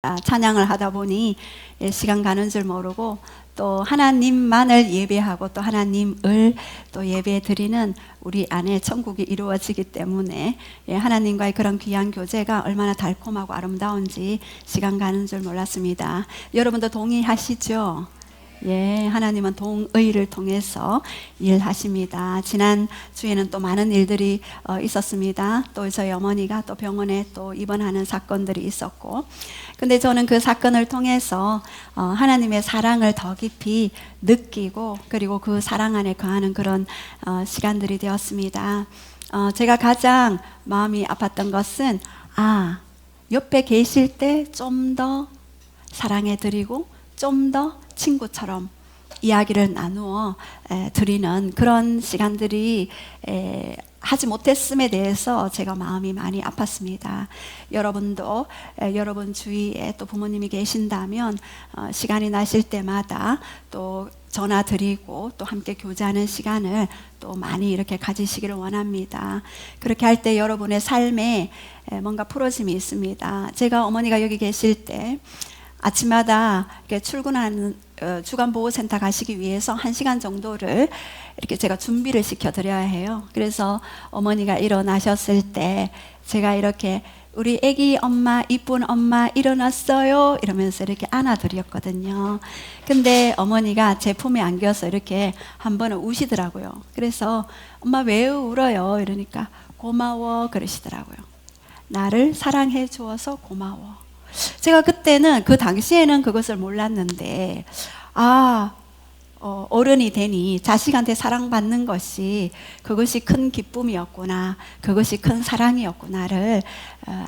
찬양을 하다 보니 시간 가는 줄 모르고 또 하나님만을 예배하고 또 하나님을 또 예배 드리는 우리 안에 천국이 이루어지기 때문에 하나님과의 그런 귀한 교제가 얼마나 달콤하고 아름다운지 시간 가는 줄 몰랐습니다. 여러분도 동의하시죠? 예, 하나님은 동의를 통해서 일하십니다. 지난 주에는 또 많은 일들이 있었습니다. 또 저희 어머니가 또 병원에 또 입원하는 사건들이 있었고, 근데 저는 그 사건을 통해서 하나님의 사랑을 더 깊이 느끼고, 그리고 그 사랑 안에 거하는 그런 시간들이 되었습니다. 제가 가장 마음이 아팠던 것은 옆에 계실 때 좀 더 사랑해드리고 좀 더 친구처럼 이야기를 나누어 드리는 그런 시간들이 하지 못했음에 대해서 제가 마음이 많이 아팠습니다. 여러분도 여러분 주위에 또 부모님이 계신다면 시간이 나실 때마다 또 전화 드리고 또 함께 교제하는 시간을 또 많이 이렇게 가지시기를 원합니다. 그렇게 할 때 여러분의 삶에 뭔가 풀어짐이 있습니다. 제가 어머니가 여기 계실 때 아침마다 이렇게 출근하는 주간보호센터 가시기 위해서 1시간 정도를 이렇게 제가 준비를 시켜드려야 해요. 그래서 어머니가 일어나셨을 때 제가 이렇게 우리 애기 엄마, 이쁜 엄마 일어났어요 이러면서 이렇게 안아드렸거든요. 근데 어머니가 제 품에 안겨서 이렇게 한 번은 우시더라고요. 그래서 엄마 왜 울어요? 이러니까 고마워 그러시더라고요. 나를 사랑해 주어서 고마워. 제가 그때는 그 당시에는 그것을 몰랐는데 어른이 되니 자식한테 사랑받는 것이 그것이 큰 기쁨이었구나, 그것이 큰 사랑이었구나를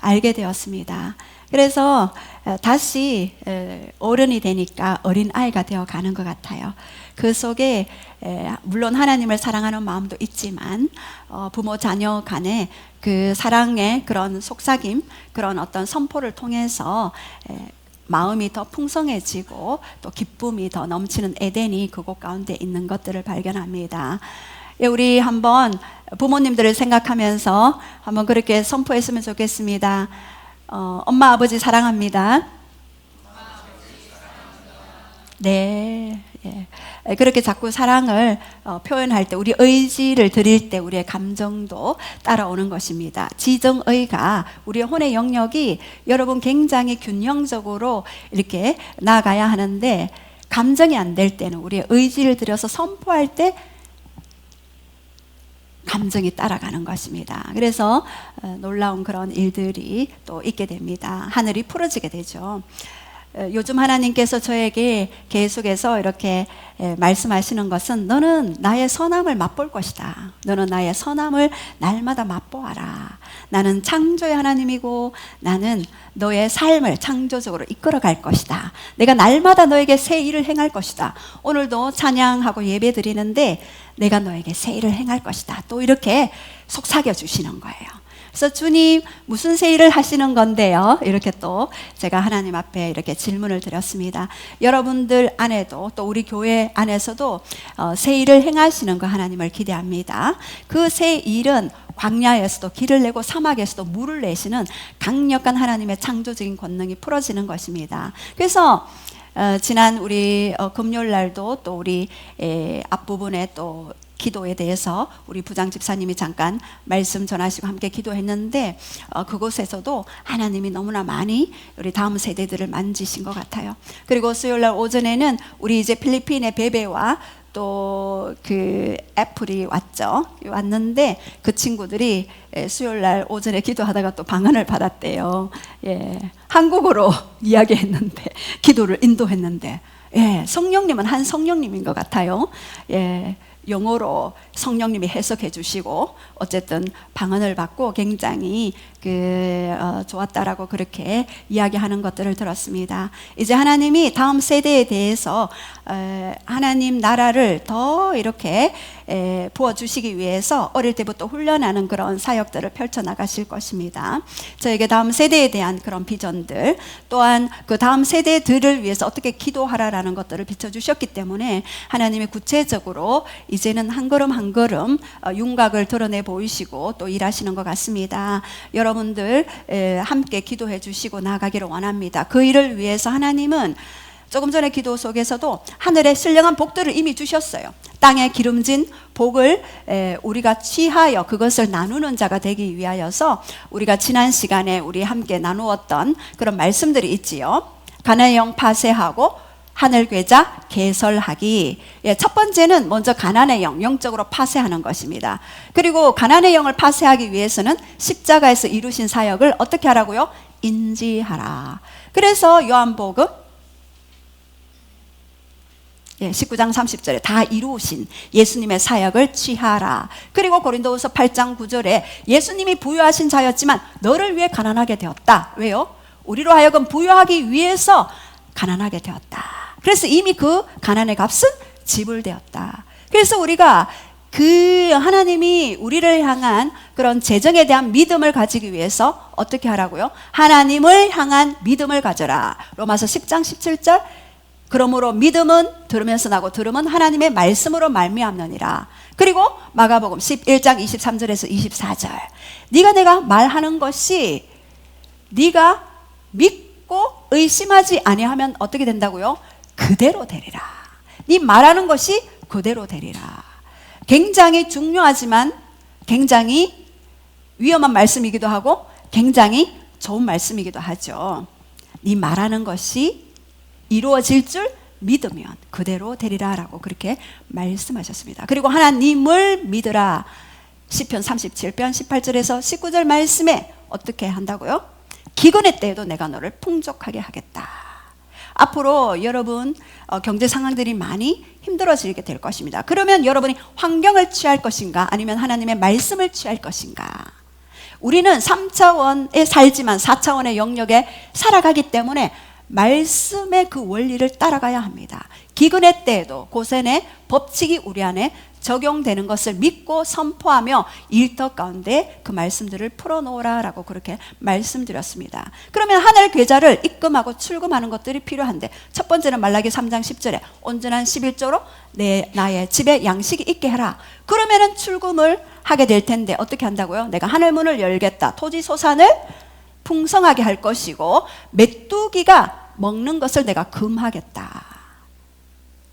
알게 되었습니다. 그래서 다시 어른이 되니까 어린아이가 되어가는 것 같아요. 그 속에 물론 하나님을 사랑하는 마음도 있지만 부모 자녀 간의 그 사랑의 그런 속삭임, 그런 어떤 선포를 통해서 마음이 더 풍성해지고 또 기쁨이 더 넘치는 에덴이 그곳 가운데 있는 것들을 발견합니다. 우리 한번 부모님들을 생각하면서 한번 그렇게 선포했으면 좋겠습니다. 엄마 아버지 사랑합니다. 네. 예. 그렇게 자꾸 사랑을 표현할 때, 우리 의지를 드릴 때 우리의 감정도 따라오는 것입니다. 지정의가, 우리의 혼의 영역이 여러분 굉장히 균형적으로 이렇게 나아가야 하는데, 감정이 안 될 때는 우리의 의지를 들여서 선포할 때 감정이 따라가는 것입니다. 그래서 놀라운 그런 일들이 또 있게 됩니다. 하늘이 풀어지게 되죠. 요즘 하나님께서 저에게 계속해서 이렇게 말씀하시는 것은 너는 나의 선함을 맛볼 것이다. 너는 나의 선함을 날마다 맛보아라. 나는 창조의 하나님이고 나는 너의 삶을 창조적으로 이끌어갈 것이다. 내가 날마다 너에게 새 일을 행할 것이다. 오늘도 찬양하고 예배 드리는데 내가 너에게 새 일을 행할 것이다. 또 이렇게 속삭여 주시는 거예요. 그래서 주님 무슨 새 일을 하시는 건데요? 이렇게 또 제가 하나님 앞에 이렇게 질문을 드렸습니다. 여러분들 안에도 또 우리 교회 안에서도 새 일을 행하시는 거 하나님을 기대합니다. 그 새 일은 광야에서도 길을 내고 사막에서도 물을 내시는 강력한 하나님의 창조적인 권능이 풀어지는 것입니다. 그래서 지난 우리 금요일 날도 또 우리 앞부분에 또 기도에 대해서 우리 부장 집사님이 잠깐 말씀 전하시고 함께 기도했는데 그곳에서도 하나님이 너무나 많이 우리 다음 세대들을 만지신 것 같아요. 그리고 수요일날 오전에는 우리 이제 필리핀의 베베와 또 그 애플이 왔는데 그 친구들이 수요일날 오전에 기도하다가 또 방언을 받았대요. 예, 한국어로 이야기했는데 기도를 인도했는데 성령님은 한 성령님인 것 같아요. 영어로 성령님이 해석해 주시고 어쨌든 방언을 받고 굉장히 좋았다라고 그렇게 이야기하는 것들을 들었습니다. 이제 하나님이 다음 세대에 대해서 하나님 나라를 더 이렇게 부어주시기 위해서 어릴 때부터 훈련하는 그런 사역들을 펼쳐나가실 것입니다. 저에게 다음 세대에 대한 그런 비전들, 또한 그 다음 세대들을 위해서 어떻게 기도하라라는 것들을 비춰주셨기 때문에 하나님이 구체적으로 이제는 한 걸음 한 걸음 윤곽을 드러내 보이시고 또 일하시는 것 같습니다. 여러분들 함께 기도해 주시고 나아가기를 원합니다. 그 일을 위해서 하나님은 조금 전에 기도 속에서도 하늘의 신령한 복들을 이미 주셨어요. 땅에 기름진 복을 우리가 취하여 그것을 나누는 자가 되기 위하여서 우리가 지난 시간에 우리 함께 나누었던 그런 말씀들이 있지요. 가나안의 영 파쇄하고 하늘 괴자 개설하기. 첫 번째는 먼저 가나안의 영, 영적으로 파쇄하는 것입니다. 그리고 가나안의 영을 파쇄하기 위해서는 십자가에서 이루신 사역을 어떻게 하라고요? 인지하라. 그래서 요한복음 19장 30절에 다 이루신 예수님의 사역을 취하라. 그리고 고린도후서 8장 9절에 예수님이 부유하신 자였지만 너를 위해 가난하게 되었다. 왜요? 우리로 하여금 부유하기 위해서 가난하게 되었다. 그래서 이미 그 가난의 값은 지불되었다. 그래서 우리가 그 하나님이 우리를 향한 그런 재정에 대한 믿음을 가지기 위해서 어떻게 하라고요? 하나님을 향한 믿음을 가져라. 로마서 10장 17절 그러므로 믿음은 들으면서 나고 들음은 하나님의 말씀으로 말미암느니라. 그리고 마가복음 11장 23절에서 24절 내가 말하는 것이 네가 믿고 의심하지 아니하면 어떻게 된다고요? 그대로 되리라. 네 말하는 것이 그대로 되리라. 굉장히 중요하지만 굉장히 위험한 말씀이기도 하고 굉장히 좋은 말씀이기도 하죠. 네 말하는 것이 이루어질 줄 믿으면 그대로 되리라 라고 그렇게 말씀하셨습니다. 그리고 하나님을 믿으라. 시편 37편 18절에서 19절 말씀에 어떻게 한다고요? 기근의 때에도 내가 너를 풍족하게 하겠다. 앞으로 여러분 경제 상황들이 많이 힘들어지게 될 것입니다. 그러면 여러분이 환경을 취할 것인가 아니면 하나님의 말씀을 취할 것인가? 우리는 3차원에 살지만 4차원의 영역에 살아가기 때문에 말씀의 그 원리를 따라가야 합니다. 기근의 때에도 고센의 법칙이 우리 안에 적용되는 것을 믿고 선포하며 일터 가운데 그 말씀들을 풀어놓으라 라고 그렇게 말씀드렸습니다. 그러면 하늘 괴자를 입금하고 출금하는 것들이 필요한데 첫 번째는 말라기 3장 10절에 온전한 11조로 나의 집에 양식이 있게 해라. 그러면은 출금을 하게 될 텐데 어떻게 한다고요? 내가 하늘문을 열겠다. 토지 소산을 풍성하게 할 것이고 메뚜기가 먹는 것을 내가 금하겠다.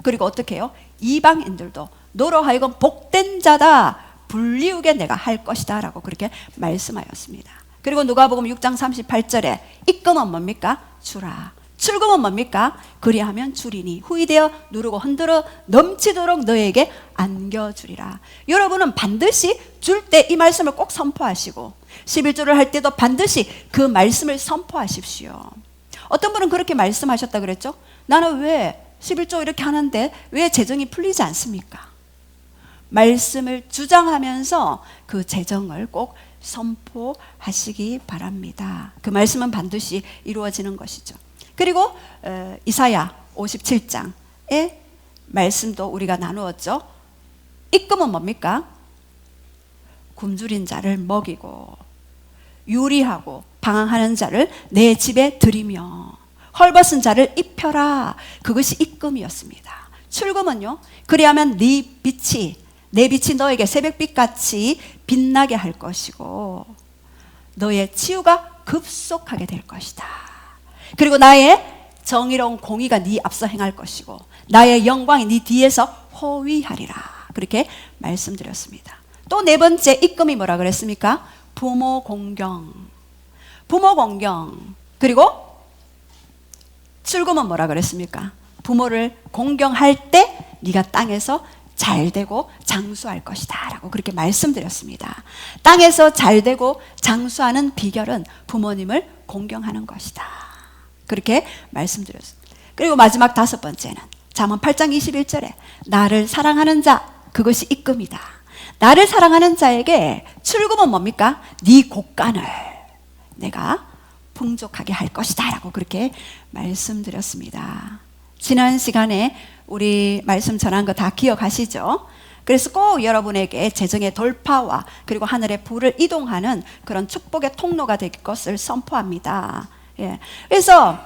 그리고 어떻게 해요? 이방인들도 너로 하여금 복된 자다 불리우게 내가 할 것이다 라고 그렇게 말씀하였습니다. 그리고 누가복음 6장 38절에 입금은 뭡니까? 주라. 출금은 뭡니까? 그리하면 주리니 후이되어 누르고 흔들어 넘치도록 너에게 안겨주리라. 여러분은 반드시 줄 때 이 말씀을 꼭 선포하시고 11조를 할 때도 반드시 그 말씀을 선포하십시오. 어떤 분은 그렇게 말씀하셨다 그랬죠? 나는 왜 11조 이렇게 하는데 왜 재정이 풀리지 않습니까? 말씀을 주장하면서 그 재정을 꼭 선포하시기 바랍니다. 그 말씀은 반드시 이루어지는 것이죠. 그리고 이사야 57장의 말씀도 우리가 나누었죠. 입금은 뭡니까? 굶주린 자를 먹이고 유리하고 방황하는 자를 내 집에 들이며 헐벗은 자를 입혀라. 그것이 입금이었습니다. 출금은요. 그리하면 내 빛이 너에게 새벽빛같이 빛나게 할 것이고 너의 치유가 급속하게 될 것이다. 그리고 나의 정의로운 공의가 네 앞서 행할 것이고 나의 영광이 네 뒤에서 호위하리라. 그렇게 말씀드렸습니다. 또 네 번째 입금이 뭐라 그랬습니까? 부모 공경. 부모 공경. 그리고 출금은 뭐라 그랬습니까? 부모를 공경할 때 네가 땅에서 잘되고 장수할 것이다 라고 그렇게 말씀드렸습니다. 땅에서 잘되고 장수하는 비결은 부모님을 공경하는 것이다. 그렇게 말씀드렸습니다. 그리고 마지막 다섯 번째는 잠언 8장 21절에 나를 사랑하는 자 그것이 입금이다. 나를 사랑하는 자에게 출금은 뭡니까? 네 곳간을 내가 풍족하게 할 것이다 라고 그렇게 말씀드렸습니다. 지난 시간에 우리 말씀 전한 거 다 기억하시죠? 그래서 꼭 여러분에게 재정의 돌파와 그리고 하늘의 불을 이동하는 그런 축복의 통로가 될 것을 선포합니다. 예. 그래서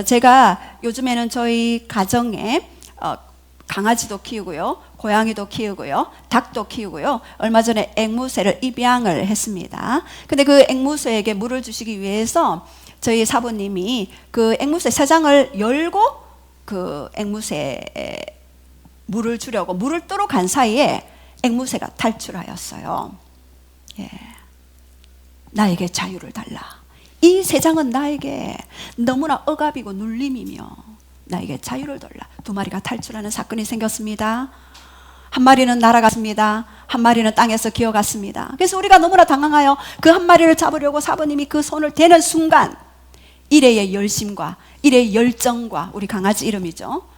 제가 요즘에는 저희 가정에 강아지도 키우고요, 고양이도 키우고요, 닭도 키우고요. 얼마 전에 앵무새를 입양을 했습니다. 근데 그 앵무새에게 물을 주시기 위해서 저희 사부님이 그 앵무새 새장을 열고 그 앵무새에 물을 주려고 물을 뜨러 간 사이에 앵무새가 탈출하였어요. 예. 나에게 자유를 달라. 이 새장은 나에게 너무나 억압이고 눌림이며 나에게 자유를 달라. 2마리가 탈출하는 사건이 생겼습니다. 한 마리는 날아갔습니다. 한 마리는 땅에서 기어갔습니다. 그래서 우리가 너무나 당황하여 그 한 마리를 잡으려고 사부님이 그 손을 대는 순간 일의 열심과 일의 열정과, 우리 강아지 이름이죠,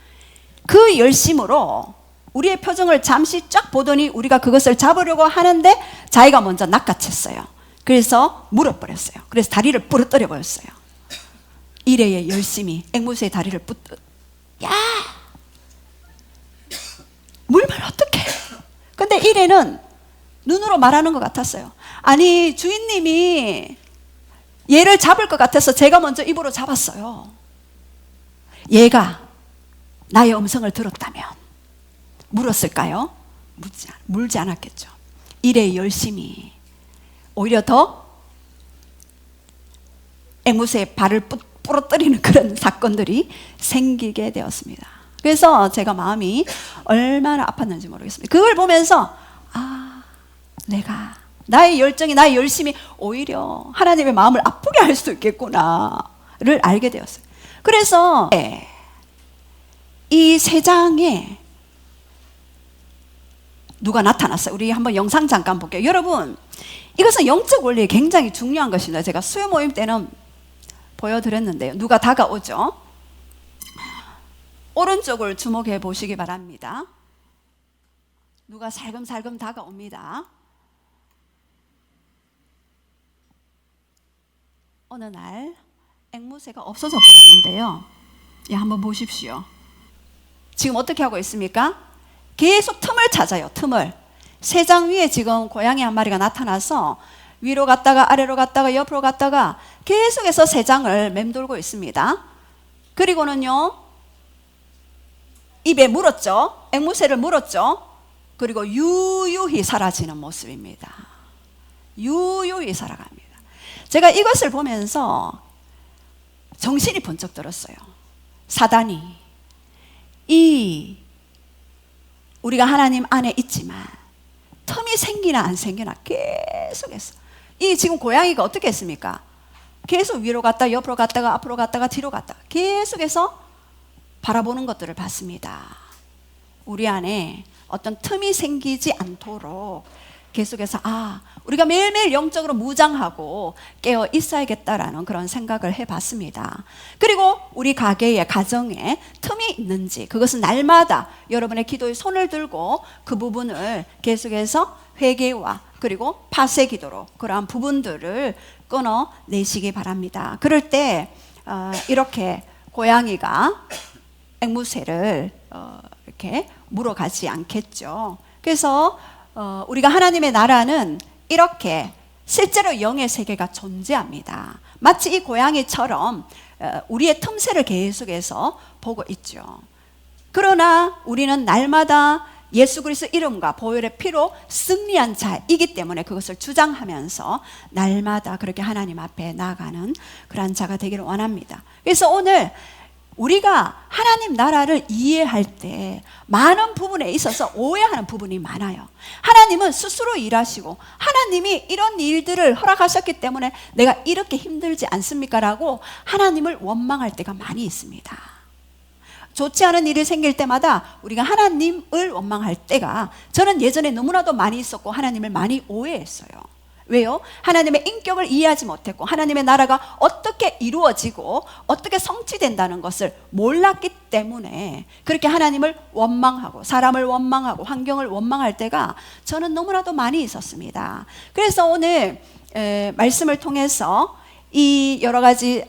그 열심으로 우리의 표정을 잠시 쫙 보더니 우리가 그것을 잡으려고 하는데 자기가 먼저 낚아챘어요. 그래서 물어버렸어요. 그래서 다리를 부러뜨려 버렸어요. 일의 열심이 앵무새의 다리를 야! 물면 어떡해? 근데 일에는 눈으로 말하는 것 같았어요. 아니, 주인님이 얘를 잡을 것 같아서 제가 먼저 입으로 잡았어요. 얘가 나의 음성을 들었다면 물었을까요? 물지 않았겠죠. 일의 열심이 오히려 더 앵무새의 발을 부러뜨리는 그런 사건들이 생기게 되었습니다. 그래서 제가 마음이 얼마나 아팠는지 모르겠습니다. 그걸 보면서 내가 나의 열정이, 나의 열심이 오히려 하나님의 마음을 아프게 할 수 있겠구나를 알게 되었어요. 그래서 이 새장에 누가 나타났어요. 우리 한번 영상 잠깐 볼게요. 여러분, 이것은 영적 원리에 굉장히 중요한 것입니다. 제가 수요 모임 때는 보여드렸는데요. 누가 다가오죠? 오른쪽을 주목해 보시기 바랍니다. 누가 살금살금 다가옵니다. 어느 날 앵무새가 없어져 버렸는데요. 예, 한번 보십시오. 지금 어떻게 하고 있습니까? 계속 틈을 찾아요. 틈을. 새장 위에 지금 고양이 한 마리가 나타나서 위로 갔다가 아래로 갔다가 옆으로 갔다가 계속해서 새장을 맴돌고 있습니다. 그리고는요, 입에 물었죠. 앵무새를 물었죠. 그리고 유유히 사라지는 모습입니다. 유유히 살아갑니다. 제가 이것을 보면서 정신이 번쩍 들었어요. 사단이 우리가 하나님 안에 있지만 틈이 생기나 안 생기나 계속해서, 지금 고양이가 어떻게 했습니까? 계속 위로 갔다 옆으로 갔다가 앞으로 갔다가 뒤로 갔다가 계속해서 바라보는 것들을 봤습니다. 우리 안에 어떤 틈이 생기지 않도록 계속해서 우리가 매일매일 영적으로 무장하고 깨어 있어야겠다라는 그런 생각을 해봤습니다. 그리고 우리 가정에 틈이 있는지, 그것은 날마다 여러분의 기도에 손을 들고 그 부분을 계속해서 회개와 그리고 파쇄 기도로 그러한 부분들을 끊어내시기 바랍니다. 그럴 때 이렇게 고양이가 앵무새를 이렇게 물어가지 않겠죠. 그래서 우리가 하나님의 나라는 이렇게 실제로 영의 세계가 존재합니다. 마치 이 고양이처럼 우리의 틈새를 계속해서 보고 있죠. 그러나 우리는 날마다 예수 그리스도 이름과 보혈의 피로 승리한 자이기 때문에 그것을 주장하면서 날마다 그렇게 하나님 앞에 나아가는 그러한 자가 되기를 원합니다. 그래서 오늘 우리가 하나님 나라를 이해할 때 많은 부분에 있어서 오해하는 부분이 많아요. 하나님은 스스로 일하시고 하나님이 이런 일들을 허락하셨기 때문에 내가 이렇게 힘들지 않습니까? 라고 하나님을 원망할 때가 많이 있습니다. 좋지 않은 일이 생길 때마다 우리가 하나님을 원망할 때가 저는 예전에 너무나도 많이 있었고 하나님을 많이 오해했어요. 왜요? 하나님의 인격을 이해하지 못했고 하나님의 나라가 어떻게 이루어지고 어떻게 성취된다는 것을 몰랐기 때문에 그렇게 하나님을 원망하고 사람을 원망하고 환경을 원망할 때가 저는 너무나도 많이 있었습니다. 그래서 오늘 말씀을 통해서 이 여러 가지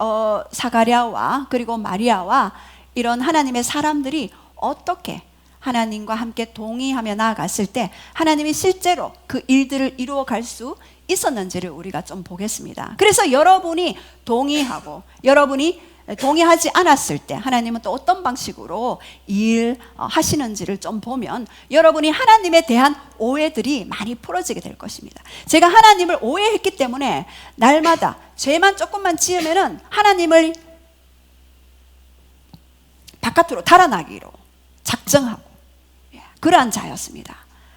사가랴와 그리고 마리아와 이런 하나님의 사람들이 어떻게 하나님과 함께 동의하며 나아갔을 때 하나님이 실제로 그 일들을 이루어 갈 수 있었는지를 우리가 좀 보겠습니다. 그래서 여러분이 동의하고 여러분이 동의하지 않았을 때 하나님은 또 어떤 방식으로 일하시는지를 좀 보면 여러분이 하나님에 대한 오해들이 많이 풀어지게 될 것입니다. 제가 하나님을 오해했기 때문에 날마다 죄만 조금만 지으면은 하나님을 바깥으로 달아나기로 작정하고 그러한 자였습니다.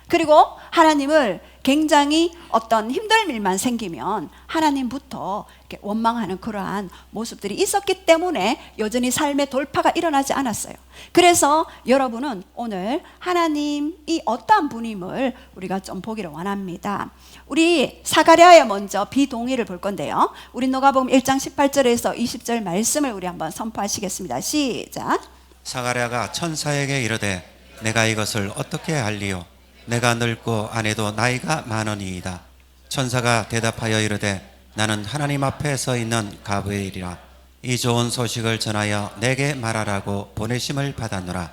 그리고 하나님을 굉장히 어떤 힘들 일만 생기면 하나님부터 이렇게 원망하는 그러한 모습들이 있었기 때문에 여전히 삶의 돌파가 일어나지 않았어요. 그래서 여러분은 오늘 하나님이 어떠한 분임을 우리가 좀 보기를 원합니다. 우리 사가랴의 먼저 비동의를 볼 건데요. 우리 누가복음 1장 18절에서 20절 말씀을 우리 한번 선포하시겠습니다. 시작. 사가랴가 천사에게 이르되 내가 이것을 어떻게 알리요? 내가 늙고 아내도 나이가 많으니이다. 천사가 대답하여 이르되 나는 하나님 앞에 서 있는 가브리엘이라. 이 좋은 소식을 전하여 내게 말하라고 보내심을 받았노라.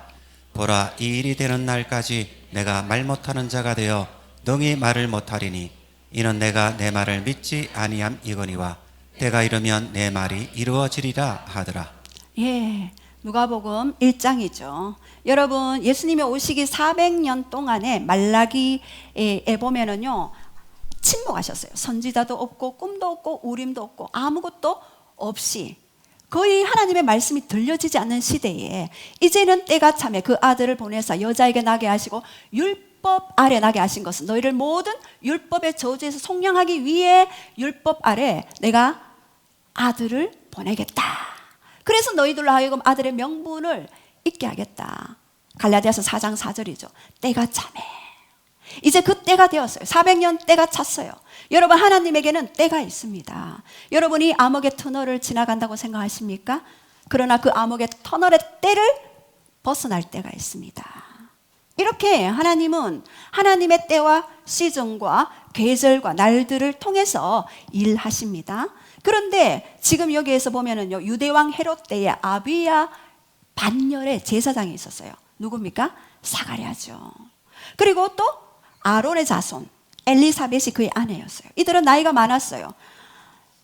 보라, 이 일이 되는 날까지 내가 말 못하는 자가 되어 능히 말을 못하리니 이는 내가 내 말을 믿지 아니함이거니와 때가 이르면 내 말이 이루어지리라 하더라. 예, 누가복음 1장이죠. 여러분, 예수님이 오시기 400년 동안에 말라기에 보면은요 침묵하셨어요. 선지자도 없고 꿈도 없고 우림도 없고 아무것도 없이 거의 하나님의 말씀이 들려지지 않는 시대에 이제는 때가 참에 그 아들을 보내서 여자에게 나게 하시고 율법 아래 나게 하신 것은 너희를 모든 율법의 저주에서 속량하기 위해 율법 아래 내가 아들을 보내겠다. 그래서 너희들로 하여금 아들의 명분을 잊게 하겠다. 갈라디아서 4장 4절이죠. 때가 참에 이제 그 때가 되었어요. 400년 때가 찼어요. 여러분, 하나님에게는 때가 있습니다. 여러분이 암흑의 터널을 지나간다고 생각하십니까? 그러나 그 암흑의 터널의 때를 벗어날 때가 있습니다. 이렇게 하나님은 하나님의 때와 시즌과 계절과 날들을 통해서 일하십니다. 그런데 지금 여기에서 보면은요, 유대왕 헤롯 때에 아비야 반열의 제사장이 있었어요. 누굽니까? 사가랴죠. 그리고 또 아론의 자손 엘리사벳이 그의 아내였어요. 이들은 나이가 많았어요.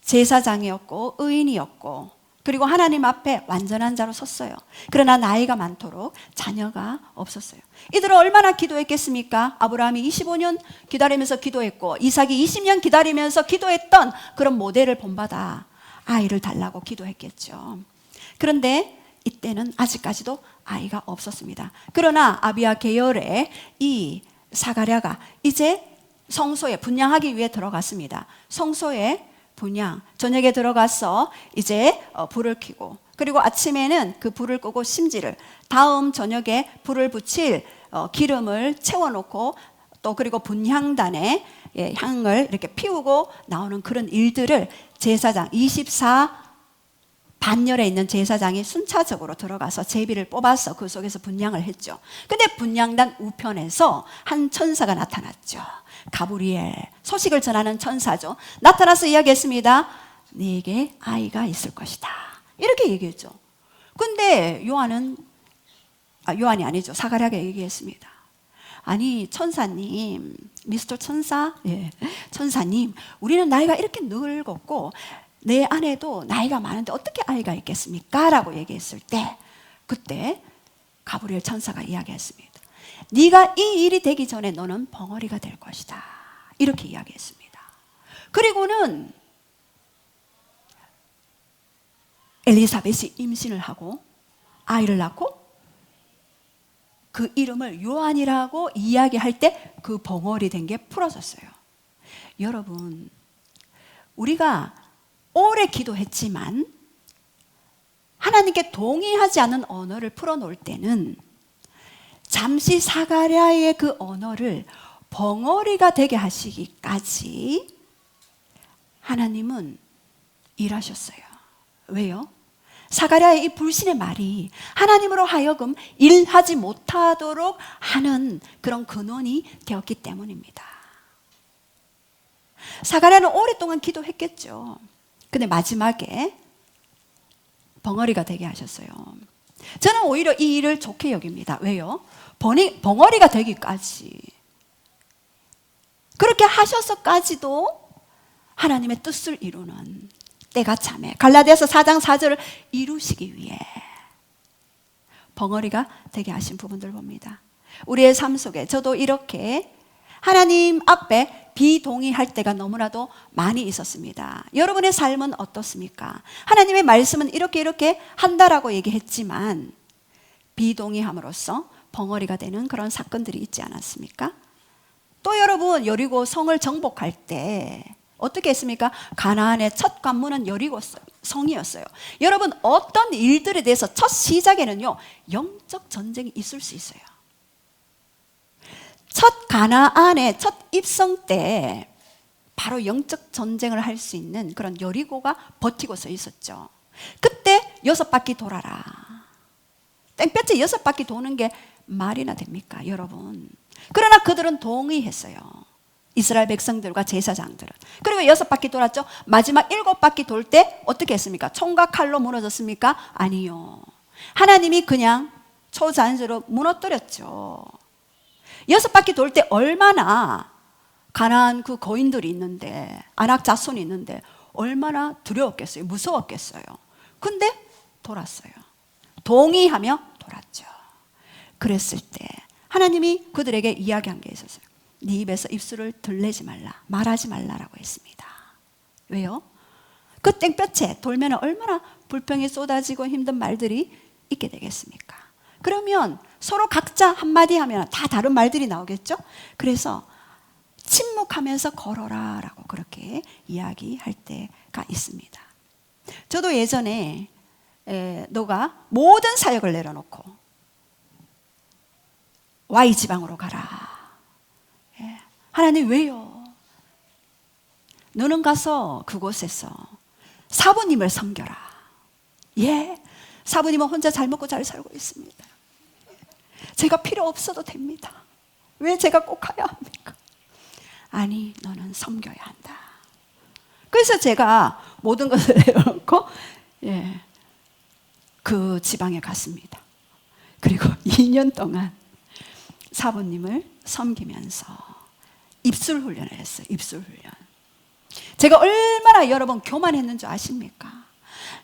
제사장이었고 의인이었고 그리고 하나님 앞에 완전한 자로 섰어요. 그러나 나이가 많도록 자녀가 없었어요. 이들은 얼마나 기도했겠습니까? 아브라함이 25년 기다리면서 기도했고 이삭이 20년 기다리면서 기도했던 그런 모델을 본받아 아이를 달라고 기도했겠죠. 그런데 이때는 아직까지도 아이가 없었습니다. 그러나 아비야 계열의 이 사가랴가 이제 성소에 분향하기 위해 들어갔습니다. 성소에 분향, 저녁에 들어가서 이제 불을 켜고 그리고 아침에는 그 불을 끄고 심지를 다음 저녁에 불을 붙일 기름을 채워놓고 또 그리고 분향단에 향을 이렇게 피우고 나오는 그런 일들을 제사장 24 반열에 있는 제사장이 순차적으로 들어가서 제비를 뽑아서 그 속에서 분향을 했죠. 근데 분향단 우편에서 한 천사가 나타났죠. 가브리엘, 소식을 전하는 천사죠. 나타나서 이야기했습니다. 네게 아이가 있을 것이다. 이렇게 얘기했죠. 근데 요한이 아니죠. 사가랴가 얘기했습니다. 아니 천사님, 미스터 천사, 천사님, 우리는 나이가 이렇게 늙었고 내 아내도 나이가 많은데 어떻게 아이가 있겠습니까? 라고 얘기했을 때 그때 가브리엘 천사가 이야기했습니다. 네가 이 일이 되기 전에 너는 벙어리가 될 것이다. 이렇게 이야기했습니다. 그리고는 엘리사벳이 임신을 하고 아이를 낳고 그 이름을 요한이라고 이야기할 때 그 벙어리 된 게 풀어졌어요. 여러분, 우리가 오래 기도했지만 하나님께 동의하지 않은 언어를 풀어놓을 때는 잠시 사가랴의 그 언어를 벙어리가 되게 하시기까지 하나님은 일하셨어요. 왜요? 사가랴의 이 불신의 말이 하나님으로 하여금 일하지 못하도록 하는 그런 근원이 되었기 때문입니다. 사가랴는 오랫동안 기도했겠죠. 근데 마지막에 벙어리가 되게 하셨어요. 저는 오히려 이 일을 좋게 여깁니다. 왜요? 벙어리가 되기까지, 그렇게 하셔서까지도 하나님의 뜻을 이루는 때가 참에, 갈라디아서 4장 4절을 이루시기 위해 벙어리가 되게 하신 부분들 봅니다. 우리의 삶 속에 저도 이렇게 하나님 앞에 비동의할 때가 너무나도 많이 있었습니다. 여러분의 삶은 어떻습니까? 하나님의 말씀은 이렇게 한다라고 얘기했지만 비동의함으로써 벙어리가 되는 그런 사건들이 있지 않았습니까? 또 여러분, 여리고 성을 정복할 때 어떻게 했습니까? 가나안의 첫 관문은 여리고 성이었어요. 여러분, 어떤 일들에 대해서 첫 시작에는요, 영적 전쟁이 있을 수 있어요. 첫 가나안의 첫 입성 때 바로 영적 전쟁을 할 수 있는 그런 여리고가 버티고 서 있었죠. 그때 6바퀴 돌아라. 땡볕에 6바퀴 도는 게 말이나 됩니까, 여러분? 그러나 그들은 동의했어요. 이스라엘 백성들과 제사장들은. 그리고 6바퀴 돌았죠. 마지막 7바퀴 돌 때 어떻게 했습니까? 총과 칼로 무너졌습니까? 아니요. 하나님이 그냥 초자연스러워 무너뜨렸죠. 6바퀴 돌 때 얼마나 가나안 그 거인들이 있는데, 아낙 자손이 있는데 얼마나 두려웠겠어요. 무서웠겠어요. 근데 돌았어요. 동의하며 돌았죠. 그랬을 때 하나님이 그들에게 이야기한 게 있었어요. 네 입에서 입술을 들내지 말라, 말하지 말라라고 했습니다. 왜요? 그 땡볕에 돌면 얼마나 불평이 쏟아지고 힘든 말들이 있게 되겠습니까? 그러면 서로 각자 한마디 하면 다 다른 말들이 나오겠죠? 그래서 침묵하면서 걸어라 라고 그렇게 이야기할 때가 있습니다. 저도 예전에 너가 모든 사역을 내려놓고 Y 지방으로 가라. 하나님, 왜요? 너는 가서 그곳에서 사부님을 섬겨라. 예, 사부님은 혼자 잘 먹고 잘 살고 있습니다. 제가 필요 없어도 됩니다. 왜 제가 꼭 가야 합니까? 아니, 너는 섬겨야 한다. 그래서 제가 모든 것을 내려놓고 그 지방에 갔습니다. 그리고 2년 동안 사부님을 섬기면서 입술 훈련을 했어요. 입술 훈련. 제가 얼마나 여러분 교만했는 줄 아십니까?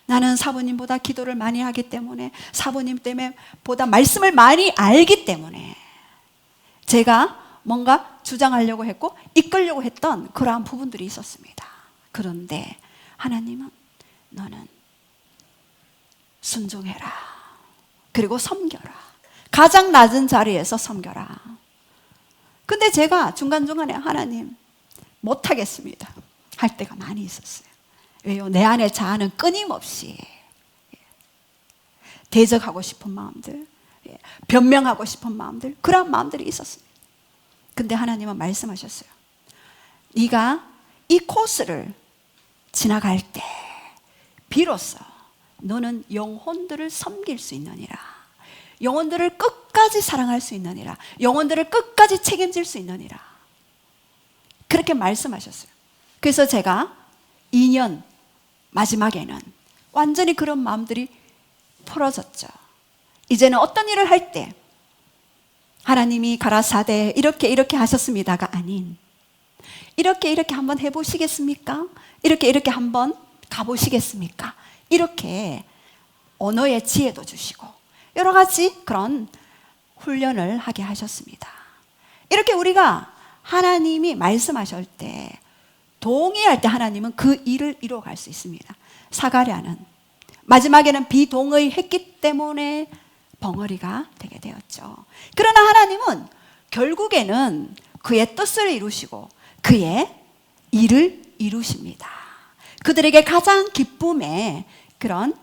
나는 사부님보다 기도를 많이 하기 때문에, 사부님 때문에 보다 말씀을 많이 알기 때문에 제가 뭔가 주장하려고 했고 이끌려고 했던 그러한 부분들이 있었습니다. 그런데 하나님은 너는 순종해라. 그리고 섬겨라. 가장 낮은 자리에서 섬겨라. 근데 제가 중간중간에 하나님 못하겠습니다 할 때가 많이 있었어요. 왜요? 내 안에 자아는 끊임없이 대적하고 싶은 마음들, 변명하고 싶은 마음들, 그런 마음들이 있었습니다. 근데 하나님은 말씀하셨어요. 네가 이 코스를 지나갈 때 비로소 너는 영혼들을 섬길 수 있느니라. 영혼들을 끝까지 사랑할 수 있느니라. 영혼들을 끝까지 책임질 수 있느니라. 그렇게 말씀하셨어요. 그래서 제가 2년 마지막에는 완전히 그런 마음들이 풀어졌죠. 이제는 어떤 일을 할 때 하나님이 가라사대 이렇게 하셨습니다가 아닌, 이렇게 한번 해보시겠습니까? 이렇게 한번 가보시겠습니까? 이렇게 언어의 지혜도 주시고 여러 가지 그런 훈련을 하게 하셨습니다. 이렇게 우리가 하나님이 말씀하실 때 동의할 때 하나님은 그 일을 이루어갈 수 있습니다. 사가랴는 마지막에는 비동의했기 때문에 벙어리가 되게 되었죠. 그러나 하나님은 결국에는 그의 뜻을 이루시고 그의 일을 이루십니다. 그들에게 가장 기쁨의 그런,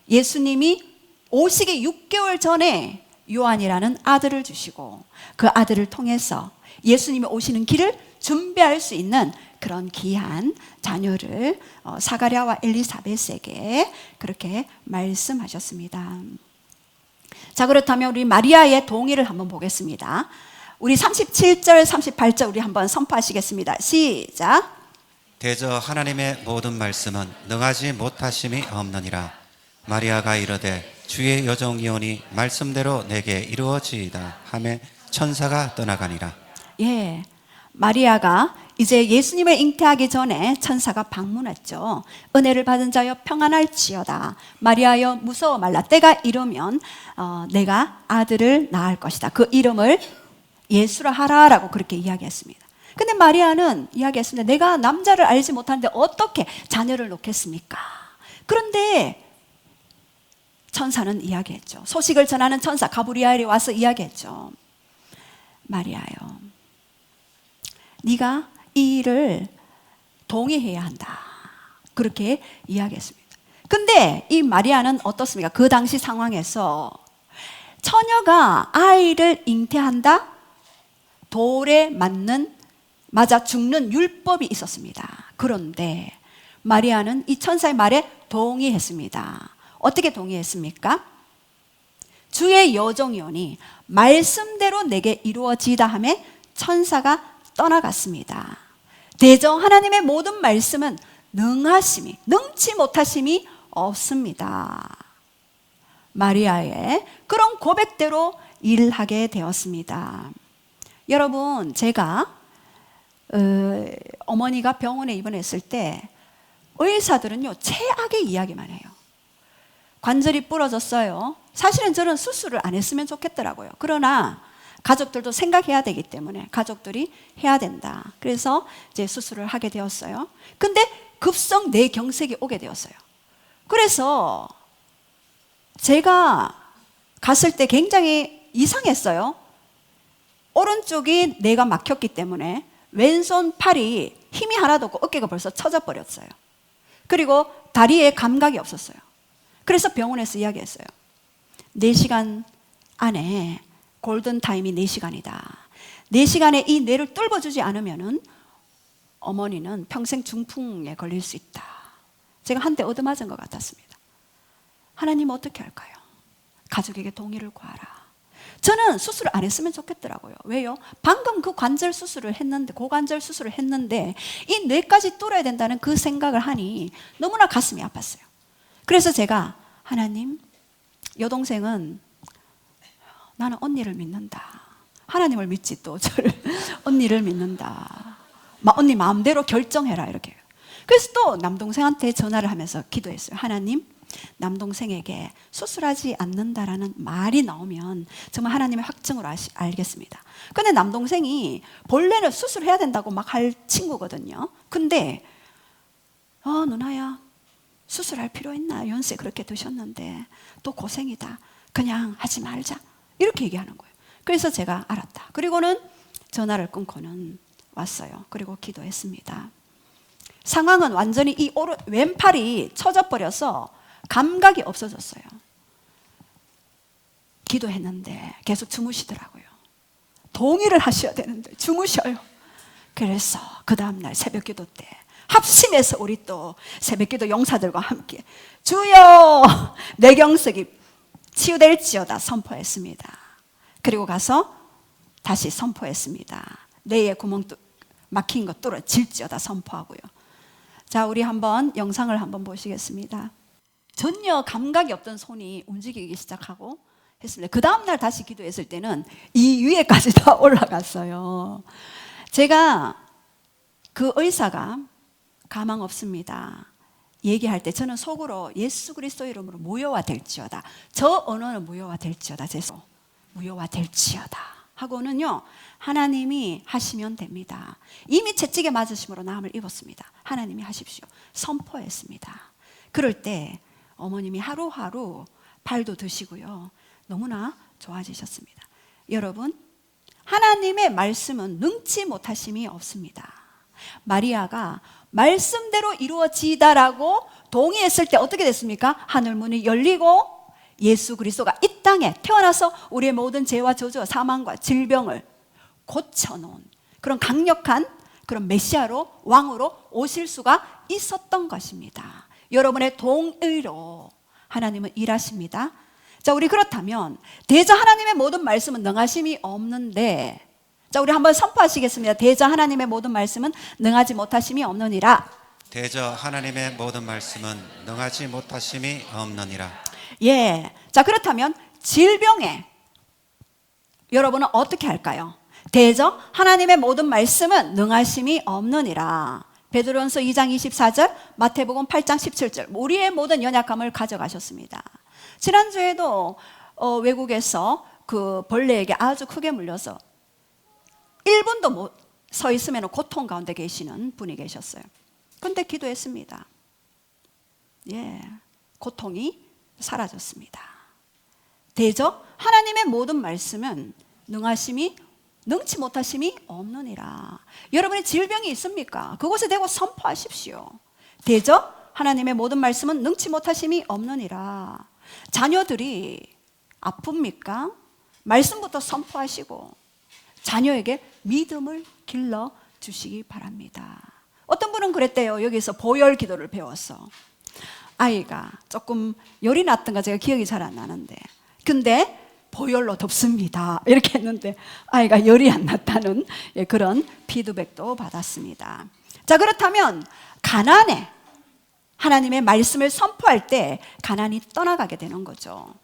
예수님이 오시기 6개월 전에 요한이라는 아들을 주시고 그 아들을 통해서 예수님이 오시는 길을 준비할 수 있는 그런 귀한 자녀를 사가랴와 엘리사벳에게 그렇게 말씀하셨습니다. 자, 그렇다면 우리 마리아의 동의를 한번 보겠습니다. 우리 37절 38절 우리 한번 선포하시겠습니다. 시작. 대저 하나님의 모든 말씀은 능하지 못하심이 없느니라. 마리아가 이르되 주의 여종이오니 말씀대로 내게 이루어지이다 하매 천사가 떠나가니라. 예, 마리아가 이제 예수님을 잉태하기 전에 천사가 방문했죠. 은혜를 받은 자여 평안할지어다. 마리아여 무서워 말라. 때가 이르면 내가 아들을 낳을 것이다. 그 이름을 예수라 하라라고 그렇게 이야기했습니다. 근데 마리아는 이야기했습니다. 내가 남자를 알지 못하는데 어떻게 자녀를 놓겠습니까? 그런데 천사는 이야기했죠. 소식을 전하는 천사 가브리엘이 와서 이야기했죠. 마리아요, 네가 이 일을 동의해야 한다. 그렇게 이야기했습니다. 근데 이 마리아는 어떻습니까? 그 당시 상황에서 처녀가 아이를 잉태한다? 돌에 맞아 죽는 율법이 있었습니다. 그런데 마리아는 이 천사의 말에 동의했습니다. 어떻게 동의했습니까? 주의 여종이오니 말씀대로 내게 이루어지다 하매 천사가 떠나갔습니다. 대저 하나님의 모든 말씀은 능치 못하심이 없습니다. 마리아의 그런 고백대로 일하게 되었습니다. 여러분, 제가 어머니가 병원에 입원했을 때 의사들은요 최악의 이야기만 해요. 관절이 부러졌어요. 사실은 저는 수술을 안 했으면 좋겠더라고요. 그러나 가족들도 생각해야 되기 때문에 가족들이 해야 된다. 그래서 이제 수술을 하게 되었어요. 근데 급성 뇌경색이 오게 되었어요. 그래서 제가 갔을 때 굉장히 이상했어요. 오른쪽이 뇌가 막혔기 때문에 왼손 팔이 힘이 하나도 없고 어깨가 벌써 처져 버렸어요. 그리고 다리에 감각이 없었어요. 그래서 병원에서 이야기했어요. 4시간 안에 골든타임이 4시간이다. 4시간에 이 뇌를 뚫어주지 않으면 어머니는 평생 중풍에 걸릴 수 있다. 제가 한 대 얻어맞은 것 같았습니다. 하나님 어떻게 할까요? 가족에게 동의를 구하라. 저는 수술을 안 했으면 좋겠더라고요. 왜요? 방금 그 관절 수술을 했는데, 고관절 수술을 했는데 이 뇌까지 뚫어야 된다는 그 생각을 하니 너무나 가슴이 아팠어요. 그래서 제가 하나님, 여동생은 나는 언니를 믿는다. 하나님을 믿지 또 저를 언니를 믿는다. 언니 마음대로 결정해라 이렇게. 그래서 또 남동생한테 전화를 하면서 기도했어요. 하나님, 남동생에게 수술하지 않는다라는 말이 나오면 정말 하나님의 확증으로 알겠습니다. 근데 남동생이 본래는 수술해야 된다고 막 할 친구거든요. 근데 누나야 수술할 필요 있나? 연세 그렇게 드셨는데 또 고생이다. 그냥 하지 말자. 이렇게 얘기하는 거예요. 그래서 제가 알았다. 그리고는 전화를 끊고는 왔어요. 그리고 기도했습니다. 상황은 완전히 이 왼팔이 처져버려서 감각이 없어졌어요. 기도했는데 계속 주무시더라고요. 동의를 하셔야 되는데 주무셔요. 그래서 그 다음날 새벽기도 때 합심해서 우리 또 새벽기도 용사들과 함께 주여 뇌경색이 치유될지어다 선포했습니다. 그리고 가서 다시 선포했습니다. 뇌에 구멍 막힌 것 뚫어질지어다 선포하고요. 자, 우리 한번 영상을 한번 보시겠습니다. 전혀 감각이 없던 손이 움직이기 시작하고 했습니다. 그 다음날 다시 기도했을 때는 이 위에까지 다 올라갔어요. 제가 그 의사가 가망 없습니다 얘기할 때 저는 속으로 예수 그리스도 이름으로 무효화 될지어다. 저 언어는 무효화 될지어다. 제소 무효화 될지어다 하고는요 하나님이 하시면 됩니다. 이미 채찍에 맞으심으로 나음을 입었습니다. 하나님이 하십시오. 선포했습니다. 그럴 때 어머님이 하루하루 발도 드시고요 너무나 좋아지셨습니다. 여러분, 하나님의 말씀은 능치 못하심이 없습니다. 마리아가 말씀대로 이루어지다라고 동의했을 때 어떻게 됐습니까? 하늘문이 열리고 예수 그리스도가 이 땅에 태어나서 우리의 모든 죄와 저주와 사망과 질병을 고쳐놓은 그런 강력한 그런 메시아로 왕으로 오실 수가 있었던 것입니다. 여러분의 동의로 하나님은 일하십니다. 자, 우리 그렇다면 대저 하나님의 모든 말씀은 능하심이 없는데, 자, 우리 한번 선포하시겠습니다. 대저 하나님의 모든 말씀은 능하지 못하심이 없느니라. 대저 하나님의 모든 말씀은 능하지 못하심이 없느니라. 예, 자, 그렇다면 질병에 여러분은 어떻게 할까요? 대저 하나님의 모든 말씀은 능하심이 없느니라. 베드로전서 2장 24절, 마태복음 8장 17절. 우리의 모든 연약함을 가져가셨습니다. 지난주에도 외국에서 그 벌레에게 아주 크게 물려서 1분도 못 서 있으면 고통 가운데 계시는 분이 계셨어요. 근데 기도했습니다. 예, 고통이 사라졌습니다. 대저 하나님의 모든 말씀은 능치 못하심이 없느니라. 여러분의 질병이 있습니까? 그곳에 대고 선포하십시오. 대저 하나님의 모든 말씀은 능치 못하심이 없느니라. 자녀들이 아픕니까? 말씀부터 선포하시고 자녀에게 믿음을 길러 주시기 바랍니다. 어떤 분은 그랬대요. 여기서 보혈 기도를 배웠어. 아이가 조금 열이 났던가 제가 기억이 잘 안 나는데, 근데 보혈로 덮습니다 이렇게 했는데 아이가 열이 안 났다는 그런 피드백도 받았습니다. 자, 그렇다면 가난에 하나님의 말씀을 선포할 때 가난이 떠나가게 되는 거죠.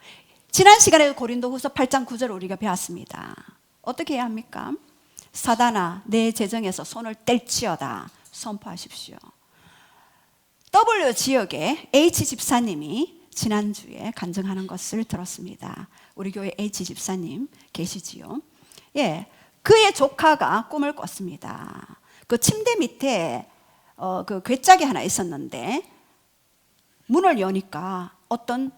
지난 시간에 고린도후서 8장 9절을 우리가 배웠습니다. 어떻게 해야 합니까? 사단아 내 재정에서 손을 뗄지어다 선포하십시오. W 지역에 H 집사님이 지난주에 간증하는 것을 들었습니다. 우리 교회 H 집사님 계시지요? 예, 그의 조카가 꿈을 꿨습니다. 그 침대 밑에 그 괴짝이 하나 있었는데 문을 여니까 어떤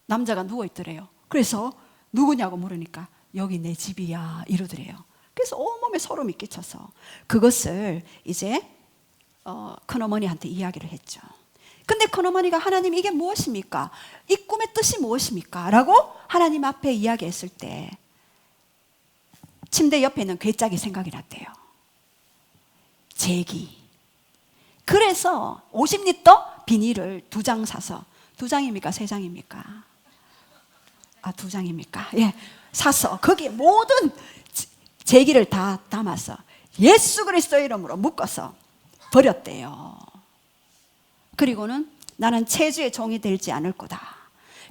남자가 누워 있더래요. 그래서 누구냐고 물으니까 여기 내 집이야 이러더래요. 그래서 온몸에 소름이 끼쳐서 그것을 이제 큰어머니한테 이야기를 했죠. 근데 큰어머니가 하나님 이게 무엇입니까? 이 꿈의 뜻이 무엇입니까? 라고 하나님 앞에 이야기했을 때 침대 옆에 있는 괴짝이 생각이 났대요. 제기. 그래서 50리터 비닐을 2장 사서 2장입니까? 3장입니까? 2장입니까? 예, 사서 거기에 모든 제기를 다 담아서 예수 그리스도 이름으로 묶어서 버렸대요. 그리고는 나는 체주의 종이 되지 않을 거다.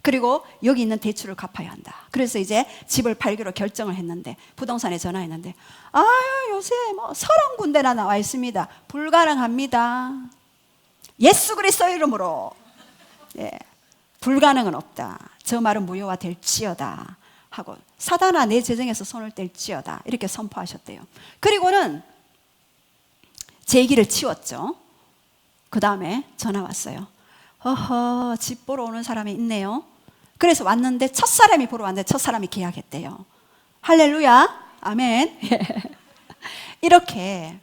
그리고 여기 있는 대출을 갚아야 한다. 그래서 이제 집을 팔기로 결정을 했는데 부동산에 전화했는데 요새 뭐 30군데나 나와 있습니다. 불가능합니다. 예수 그리스도 이름으로 불가능은 없다. 저 말은 무효화 될지어다 하고 사단아 내 재정에서 손을 뗄지어다 이렇게 선포하셨대요. 그리고는 제기를 치웠죠. 그 다음에 전화 왔어요. 집 보러 오는 사람이 있네요. 그래서 왔는데 첫사람이 보러 왔는데 첫사람이 계약했대요. 할렐루야 아멘. 이렇게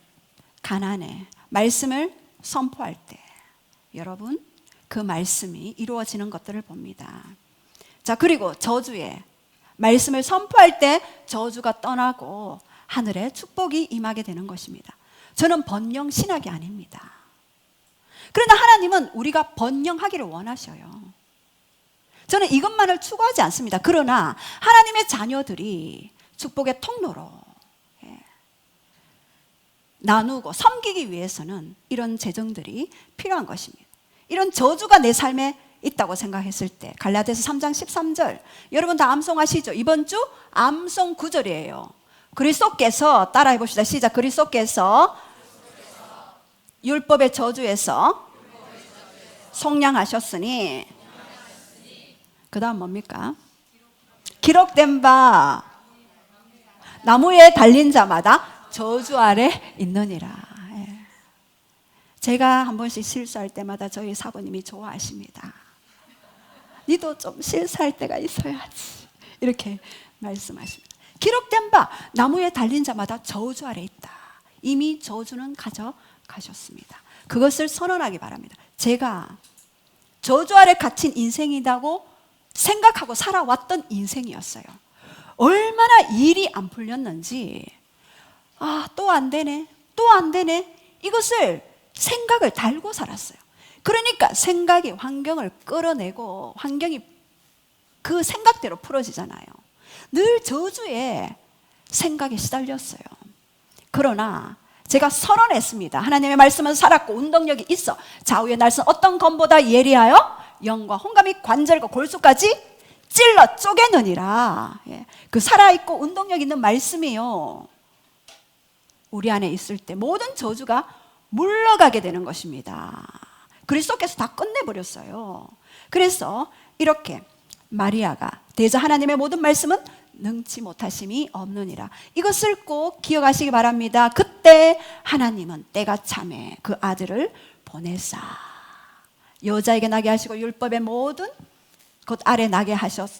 가난에 말씀을 선포할 때 여러분 그 말씀이 이루어지는 것들을 봅니다. 자, 그리고 저주에 말씀을 선포할 때 저주가 떠나고 하늘에 축복이 임하게 되는 것입니다. 저는 번영 신학이 아닙니다. 그러나 하나님은 우리가 번영하기를 원하셔요. 저는 이것만을 추구하지 않습니다. 그러나 하나님의 자녀들이 축복의 통로로 나누고 섬기기 위해서는 이런 재정들이 필요한 것입니다. 이런 저주가 내 삶에 있다고 생각했을 때 갈라디아서 3장 13절 여러분 다 암송하시죠? 이번 주 암송 구절이에요. 그리스도께서 따라해 봅시다. 시작. 그리스도께서 율법의 저주에서 속량하셨으니 그 다음 뭡니까? 기록된 바 나무에 달린 자마다 저주 아래 있느니라. 제가 한 번씩 실수할 때마다 저희 사부님이 좋아하십니다. 니도 좀 실수할 때가 있어야지 이렇게 말씀하십니다. 기록된 바 나무에 달린 자마다 저주 아래 있다. 이미 저주는 가져가셨습니다. 그것을 선언하기 바랍니다. 제가 저주 아래 갇힌 인생이라고 생각하고 살아왔던 인생이었어요. 얼마나 일이 안 풀렸는지 또 안 되네 또 안 되네 이것을 생각을 달고 살았어요. 그러니까 생각이 환경을 끌어내고 환경이 그 생각대로 풀어지잖아요. 늘 저주에 생각에 시달렸어요. 그러나 제가 선언했습니다. 하나님의 말씀은 살았고 운동력이 있어. 좌우의 날선 어떤 검보다 예리하여 영과 홍과 및 관절과 골수까지 찔러 쪼개느니라. 예. 그 살아있고 운동력 있는 말씀이요, 우리 안에 있을 때 모든 저주가 물러가게 되는 것입니다. 그리스도께서 다 끝내버렸어요. 그래서 이렇게 마리아가 대저 하나님의 모든 말씀은 능치 못하심이 없느니라. 이것을 꼭 기억하시기 바랍니다. 그때 하나님은 때가 참에 그 아들을 보내사 여자에게 나게 하시고 율법의 모든 것 아래 나게 하셨.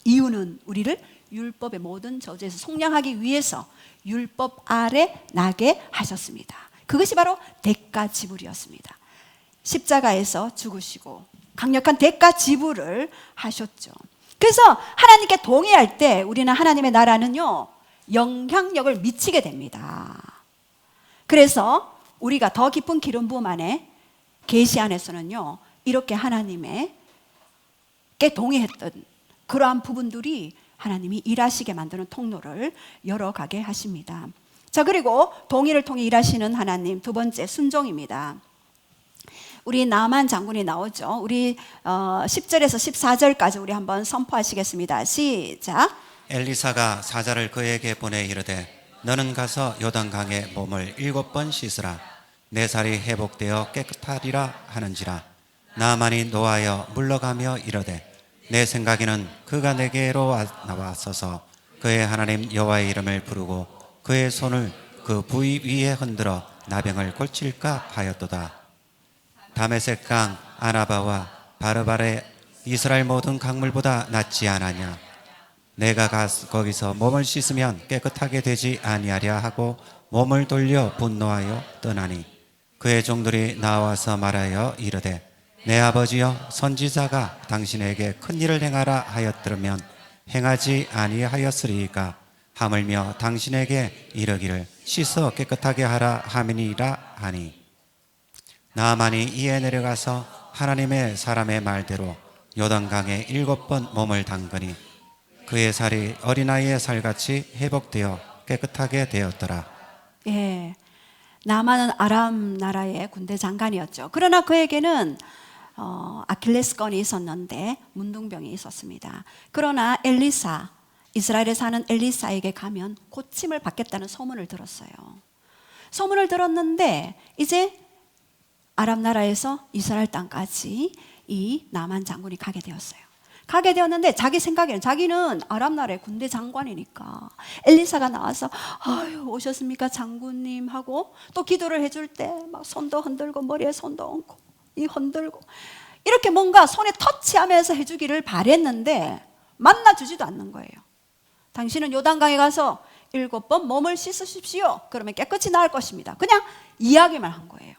이유는 우리를 율법의 모든 저주에서 속량하기 위해서 율법 아래 나게 하셨습니다. 그것이 바로 대가 지불이었습니다. 십자가에서 죽으시고 강력한 대가 지불을 하셨죠. 그래서 하나님께 동의할 때 우리는 하나님의 나라는요, 영향력을 미치게 됩니다. 그래서 우리가 더 깊은 기름 부음 안에 계시 안에서는요, 이렇게 하나님께 동의했던 그러한 부분들이 하나님이 일하시게 만드는 통로를 열어가게 하십니다. 자, 그리고 동의를 통해 일하시는 하나님, 두 번째 순종입니다. 우리 나만 장군이 나오죠. 우리 10절에서 14절까지 우리 한번 선포하시겠습니다. 시작. 엘리사가 사자를 그에게 보내 이르되 너는 가서 요단강에 몸을 7번 씻으라. 내 살이 회복되어 깨끗하리라 하는지라. 나만이 노하여 물러가며 이르되 내 생각에는 그가 내게로 나왔어서 그의 하나님 여호와의 이름을 부르고 그의 손을 그 부위 위에 흔들어 나병을 고칠까 하였도다. 다메섹 강 아나바와 바르바레 이스라엘 모든 강물보다 낫지 않았냐. 내가 거기서 몸을 씻으면 깨끗하게 되지 아니하랴 하고 몸을 돌려 분노하여 떠나니 그의 종들이 나와서 말하여 이르되 내 아버지여 선지자가 당신에게 큰 일을 행하라 하였더라면 행하지 아니하였으리까. 하물며 당신에게 이르기를 씻어 깨끗하게 하라 함이니라 하니 나만이 이에 내려가서 하나님의 사람의 말대로 요단강에 7번 몸을 담그니 그의 살이 어린아이의 살같이 회복되어 깨끗하게 되었더라. 예, 나만은 아람 나라의 군대 장관이었죠. 그러나 그에게는 아킬레스건이 있었는데 문둥병이 있었습니다. 그러나 엘리사, 이스라엘에 사는 엘리사에게 가면 고침을 받겠다는 소문을 들었어요. 소문을 들었는데 이제 아람 나라에서 이스라엘 땅까지 이 나만 장군이 가게 되었어요. 가게 되었는데 자기 생각에는 자기는 아람 나라의 군대 장관이니까 엘리사가 나와서 아유 오셨습니까 장군님 하고 또 기도를 해줄 때 막 손도 흔들고 머리에 손도 얹고 이 흔들고 이렇게 뭔가 손에 터치하면서 해주기를 바랬는데 만나주지도 않는 거예요. 당신은 요단강에 가서 7번 몸을 씻으십시오. 그러면 깨끗이 나을 것입니다. 그냥 이야기만 한 거예요.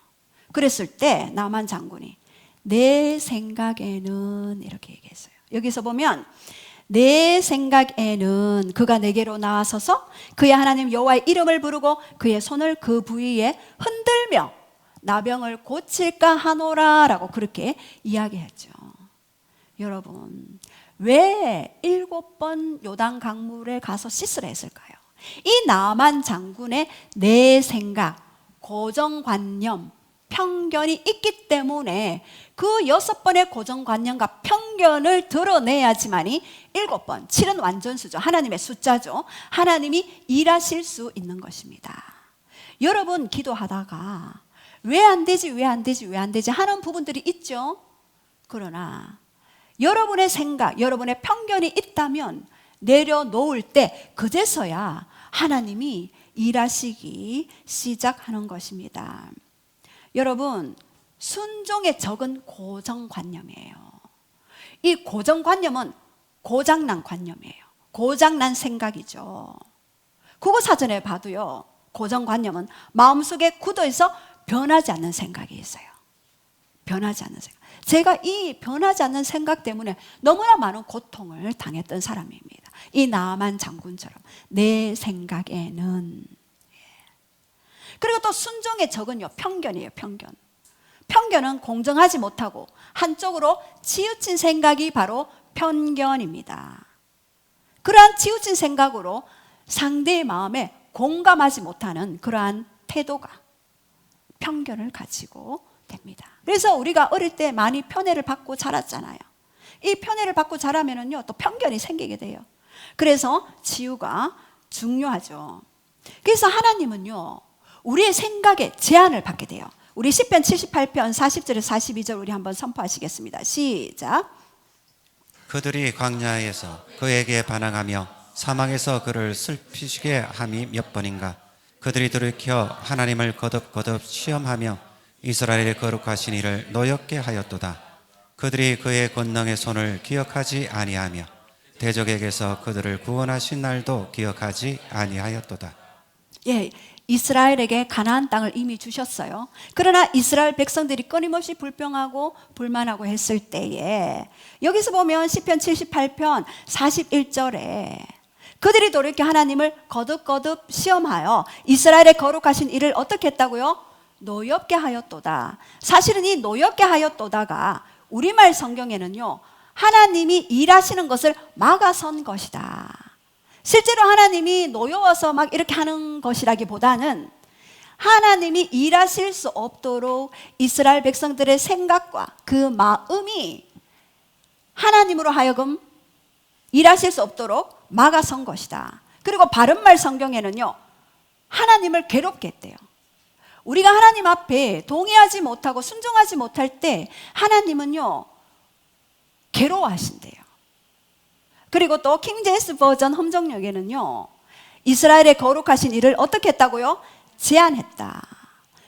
그랬을 때 나만 장군이 내 생각에는 이렇게 얘기했어요. 여기서 보면 내 생각에는 그가 내게로 나와서서 그의 하나님 여호와의 이름을 부르고 그의 손을 그 부위에 흔들며 나병을 고칠까 하노라 라고 그렇게 이야기했죠. 여러분, 왜 7번 요단 강물에 가서 씻으라 했을까요? 이 나만 장군의 내 생각, 고정관념, 편견이 있기 때문에 그 6번의 고정관념과 편견을 드러내야지만이 7번, 7은 완전수죠. 하나님의 숫자죠. 하나님이 일하실 수 있는 것입니다. 여러분 기도하다가 왜 안 되지 왜 안 되지 왜 안 되지 하는 부분들이 있죠. 그러나 여러분의 생각, 여러분의 편견이 있다면 내려놓을 때 그제서야 하나님이 일하시기 시작하는 것입니다. 여러분, 순종의 적은 고정관념이에요. 이 고정관념은 고장난 관념이에요. 고장난 생각이죠. 국어사전에 봐도요, 고정관념은 마음속에 굳어있어 변하지 않는 생각이 있어요. 변하지 않는 생각. 제가 이 변하지 않는 생각 때문에 너무나 많은 고통을 당했던 사람입니다. 이 나만 장군처럼 내 생각에는. 그리고 또 순종의 적은요, 편견이에요. 편견. 편견은 공정하지 못하고 한쪽으로 치우친 생각이 바로 편견입니다. 그러한 치우친 생각으로 상대의 마음에 공감하지 못하는 그러한 태도가 편견을 가지고 됩니다. 그래서 우리가 어릴 때 많이 편애를 받고 자랐잖아요. 이 편애를 받고 자라면은요, 또 편견이 생기게 돼요. 그래서 치유가 중요하죠. 그래서 하나님은요, 우리의 생각에 제한을 받게 돼요. 우리 시편 78편 40절에서 42절 우리 한번 선포하시겠습니다. 시작. 그들이 광야에서 그에게 반항하며 사망에서 그를 슬피시게 함이 몇 번인가. 그들이 돌이켜 하나님을 거듭거듭 시험하며 이스라엘의 거룩하신 이를 노엽게 하였도다. 그들이 그의 권능의 손을 기억하지 아니하며 대적에게서 그들을 구원하신 날도 기억하지 아니하였도다. 예, 이스라엘에게 가나안 땅을 이미 주셨어요. 그러나 이스라엘 백성들이 끊임없이 불평하고 불만하고 했을 때에 여기서 보면 시편 78편 41절에 그들이 돌이켜 하나님을 거듭거듭 시험하여 이스라엘의 거룩하신 이를 어떻게 했다고요? 노엽게 하였도다. 사실은 이 노엽게 하였도다가 우리말 성경에는요, 하나님이 일하시는 것을 막아선 것이다. 실제로 하나님이 노여워서 막 이렇게 하는 것이라기보다는 하나님이 일하실 수 없도록 이스라엘 백성들의 생각과 그 마음이 하나님으로 하여금 일하실 수 없도록 막아선 것이다. 그리고 바른말 성경에는요, 하나님을 괴롭게 했대요. 우리가 하나님 앞에 동의하지 못하고 순종하지 못할 때 하나님은요, 괴로워하신대요. 그리고 또 킹제임스 버전 험정역에는요, 이스라엘의 거룩하신 이를 어떻게 했다고요? 제한했다.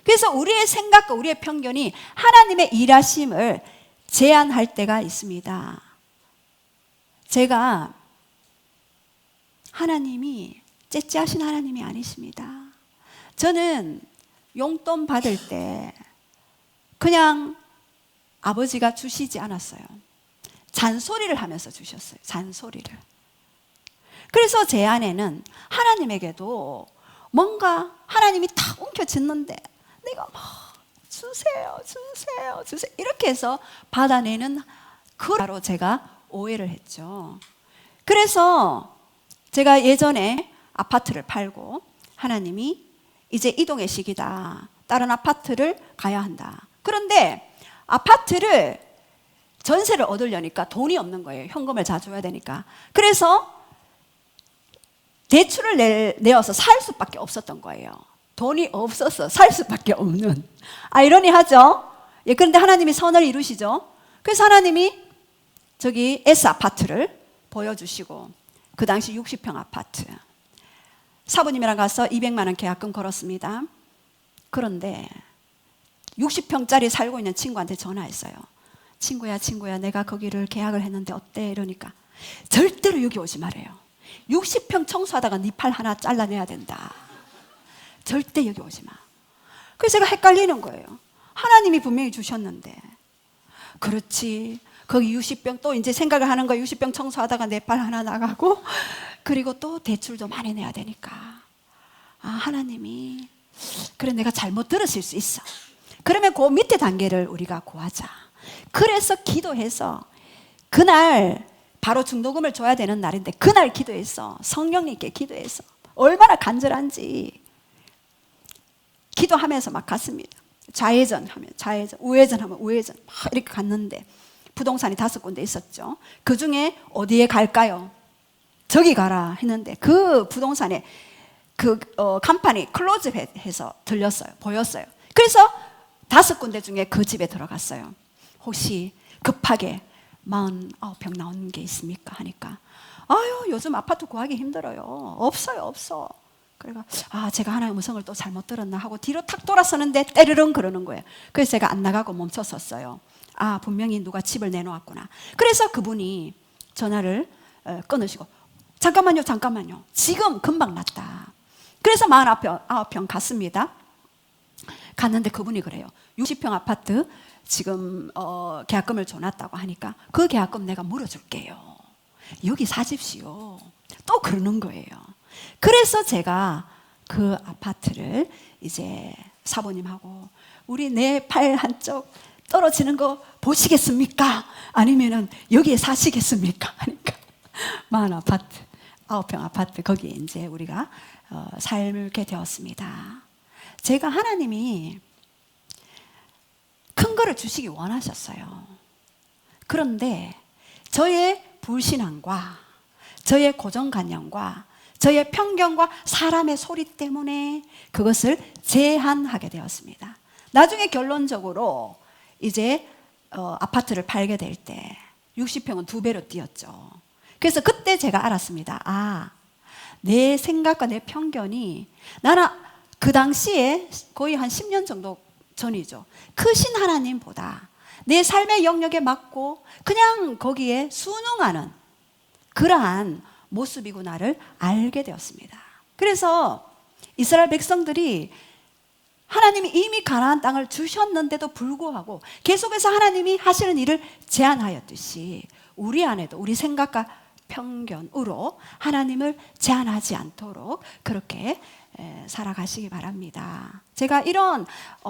그래서 우리의 생각과 우리의 편견이 하나님의 일하심을 제한할 때가 있습니다. 제가 하나님이 째째하신 하나님이 아니십니다. 저는 용돈 받을 때 그냥 아버지가 주시지 않았어요. 잔소리를 하면서 주셨어요. 잔소리를. 그래서 제 안에는 하나님에게도 뭔가 하나님이 탁 움켜쥐는데 내가 막 주세요 이렇게 해서 받아내는 그로 제가 오해를 했죠. 그래서 제가 예전에 아파트를 팔고 하나님이 이제 이동의 시기다. 다른 아파트를 가야 한다. 그런데 아파트를 전세를 얻으려니까 돈이 없는 거예요. 현금을 자줘야 되니까. 그래서 대출을 내어서 살 수밖에 없었던 거예요. 돈이 없어서 살 수밖에 없는. 아이러니하죠? 예, 그런데 하나님이 선을 이루시죠. 그래서 하나님이 저기 S 아파트를 보여주시고 그 당시 60평 아파트. 사부님이랑 가서 200만 원 계약금 걸었습니다. 그런데 60평짜리 살고 있는 친구한테 전화했어요. 친구야 내가 거기를 계약을 했는데 어때? 이러니까 절대로 여기 오지 말아요. 60평 청소하다가 네 팔 하나 잘라내야 된다. 절대 여기 오지 마. 그래서 제가 헷갈리는 거예요. 하나님이 분명히 주셨는데. 그렇지. 거기 60평 또 이제 생각을 하는 거예요. 60평 청소하다가 내 팔 하나 나가고 그리고 또 대출도 많이 내야 되니까. 아, 하나님이 그래 내가 잘못 들었을 수 있어. 그러면 그 밑에 단계를 우리가 구하자. 그래서 기도해서 그날 바로 중도금을 줘야 되는 날인데 그날 기도해서 성령님께 기도해서 얼마나 간절한지 기도하면서 막 갔습니다. 좌회전하면 좌회전, 우회전하면 우회전 막 이렇게 갔는데 부동산이 5군데 있었죠. 그 중에 어디에 갈까요? 저기 가라 했는데 그 부동산에 그 간판이 클로즈해서 들렸어요. 보였어요. 그래서 5군데 중에 그 집에 들어갔어요. 혹시 급하게 49평 나오는 게 있습니까? 하니까 아유 요즘 아파트 구하기 힘들어요. 없어. 그래가 제가 하나님의 음성을 또 잘못 들었나 하고 뒤로 탁 돌아서는데 때르릉 그러는 거예요. 그래서 제가 안 나가고 멈췄었어요. 분명히 누가 집을 내놓았구나. 그래서 그분이 전화를 끊으시고 잠깐만요. 지금 금방 났다. 그래서 49평 갔습니다. 갔는데 그분이 그래요. 60평 아파트 지금 계약금을 줘놨다고 하니까 그 계약금 내가 물어줄게요. 여기 사십시오. 또 그러는 거예요. 그래서 제가 그 아파트를 이제 사모님하고 우리 내 팔 한쪽 떨어지는 거 보시겠습니까? 아니면은 여기에 사시겠습니까? 하니까 마흔 아파트, 9평 아파트 거기에 이제 우리가 살게 되었습니다. 제가 하나님이 큰 거를 주시기 원하셨어요. 그런데 저의 불신앙과 저의 고정관념과 저의 편견과 사람의 소리 때문에 그것을 제한하게 되었습니다. 나중에 결론적으로 이제 아파트를 팔게 될 때 60평은 2배로 뛰었죠. 그래서 그때 제가 알았습니다. 아, 내 생각과 내 편견이, 나는 그 당시에 거의 한 10년 정도 전이죠. 크신 하나님보다 내 삶의 영역에 맞고 그냥 거기에 순응하는 그러한 모습이구나를 알게 되었습니다. 그래서 이스라엘 백성들이 하나님이 이미 가나안 땅을 주셨는데도 불구하고 계속해서 하나님이 하시는 일을 제한하였듯이 우리 안에도 우리 생각과 편견으로 하나님을 제한하지 않도록 그렇게 살아가시기 바랍니다. 제가 이런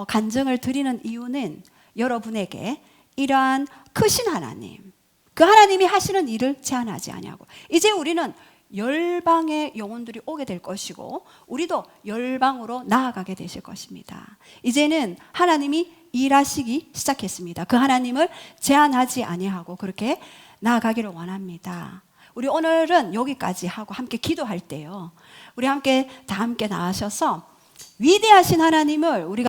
간증을 드리는 이유는 여러분에게 이러한 크신 하나님, 그 하나님이 하시는 일을 제한하지 아니하고 이제 우리는 열방의 영혼들이 오게 될 것이고 우리도 열방으로 나아가게 되실 것입니다. 이제는 하나님이 일하시기 시작했습니다. 그 하나님을 제한하지 아니하고 그렇게 나아가기를 원합니다. 우리 오늘은 여기까지 하고 함께 기도할 때요, 우리 함께 다 함께 나와셔서 위대하신 하나님을 우리가